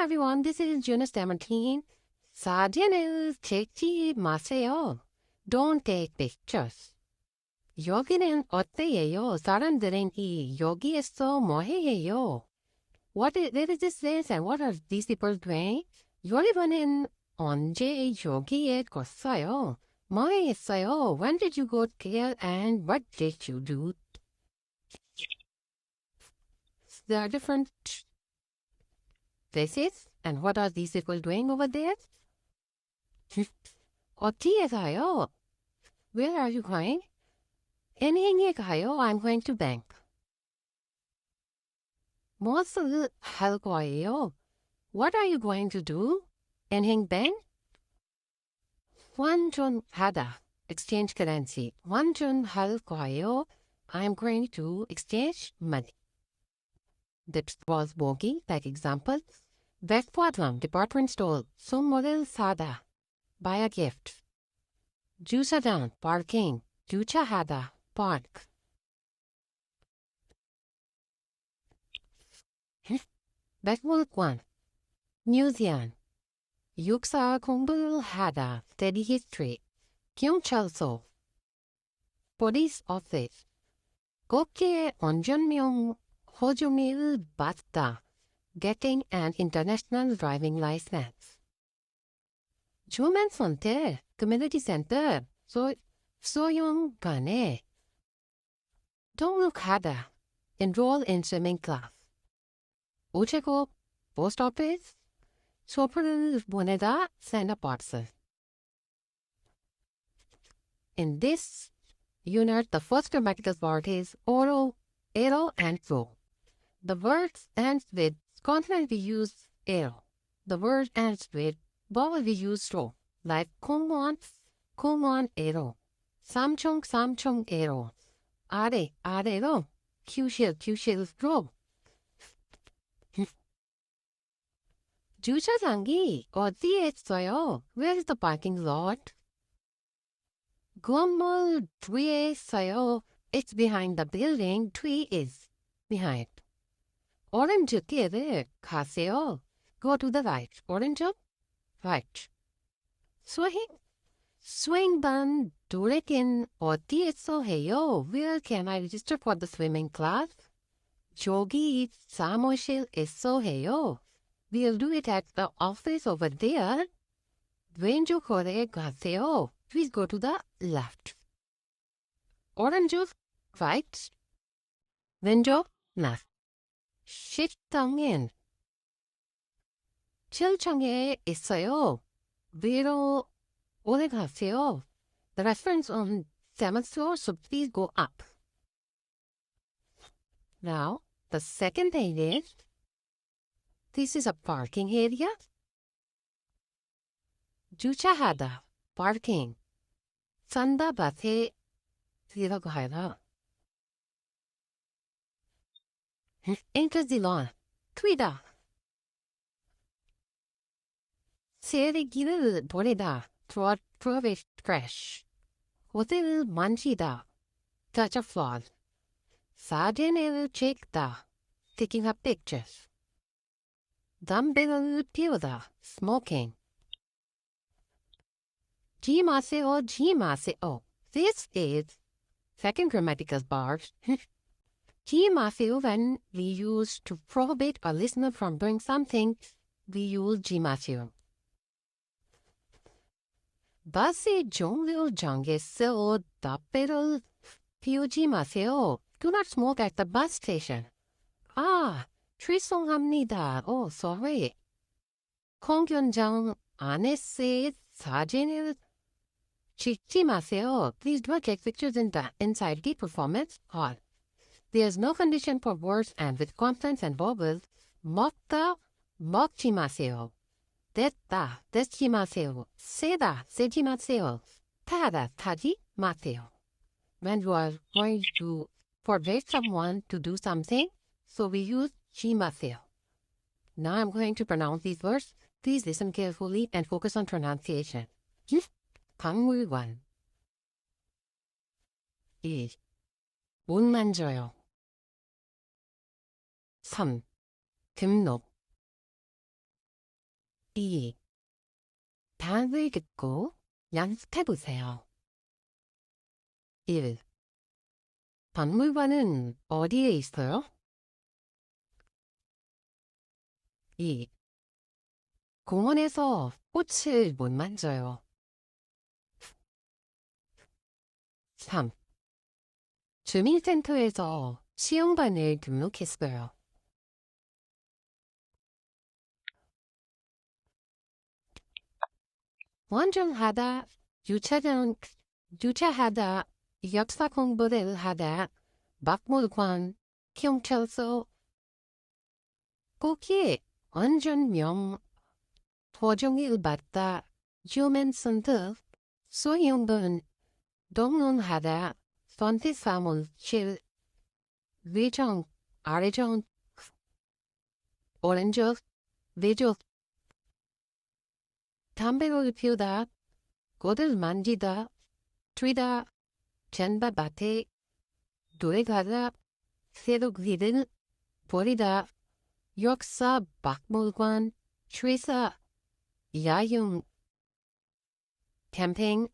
everyone, this is Eunice Demartine. 사진을 찍지 마세요. Don't take pictures. 여기는 어때요? 사람들은 여기에서 뭐 해요? What is this and what are these people doing? 여러분은 언제 여기에 갔어요? 뭐 했어요? When did you go there and what did you do? There are different places. And what are these people doing over there? 어디에 가요? Where are you going? 은행에 가요. I'm going to bank. 무엇을 할 거예요? What are you going to do? 은행 bank? 환전하다. Exchange currency. 환전할 거예요. I'm going to exchange money. That was 보기, like example. 백화점, department store. 선물을 사다. Buy a gift. 주차장, parking. 주차하다, park. 백물관, museum. 역사 공부를 하다, study history. 경찰서, police office. 국제 운전면 호주를 받다, getting an international driving license. 주민 선택, community center. 소용간에 등록하다, enroll in swimming class. 우체국, post office. 소포를 보내다, send a parcel. In this unit, the first grammatical part is oral, ero, and so. The word ends with consonant we use ero. The word ends with vowel we use so, like 공무원, ero. 삼총, ero. 아래로. 규실로. 주차장이 어디에 있어요? Where is the parking lot? 건물 뒤에 있어요. It's behind the building. 뒤 is behind. 오른쪽길을 가세요. Go to the right. 오른쪽, right. 스윙반 도래긴 어디에서 해요? Where can I register for the swimming class? 저기 사무실에서 해요. We'll do it at the office over there. 왼쪽으로 가세요. Please go to the left. 오른쪽, right. 왼쪽, left. 식당은 7층에 있어요. 위로 올라가세요. The restaurant's on 7th floor, so please go up. Now, the second thing is, this is a parking area. 주차하다, parking. 산다 밭에 들어가다. Enter the lawn. 뛰다. 쓰레기를 버리다. Throw away trash. 호텔을 만지다. Touch a floor. 사진을 찍다. Taking up pictures. 담배를 피우다. Smoking. 지 마세요. This is second grammatical part. 지 마세요 when we use to prohibit a listener from doing something, we use 지 마세요. 버스의 종류 정해서 담배를 피우지 마세요. Do not smoke at the bus station. 죄송합니다. Oh, sorry. 공연장 안에서 사진을 찍지 마세요. Please do not take pictures inside the performance hall. There is no condition for words and with consonants and vowels. 먹다, 먹지 마세요. 됐다, 듣지 마세요. 세다, 세지 마세요. 타다, 타지 마세요. When you are going to forbid someone to do something, so we use 지 마세요. Now I'm going to pronounce these words. Please listen carefully and focus on pronunciation. 박물관 2. 못 만져요. 3. 등록 2. 단을 긋고 연습해보세요. 1. 박물관은 어디에 있어요? 2. 공원에서 꽃을 못 만져요. 3. 주민센터에서 시험반을 등록했어요. 원정하다, 주차하다, 역사 공부를 하다, 박물관, 경찰서, 거기에 안전명, 도정을 받다, 주민센터, 소형본, 동론하다, 선택사무실, 위정, 아래정, 오른쪽, 왼쪽, 담배를 피우다, 꽃을 만지다, 트이다, 잔바밭에, 도에가다, 새로기를 버리다, 역사 박물관, 취사, 야영, 캠핑,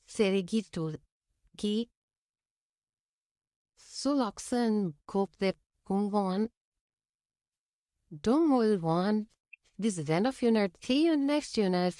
쓰레기돌기, 수락산 국립공원, 동물원, visit en of your next unit,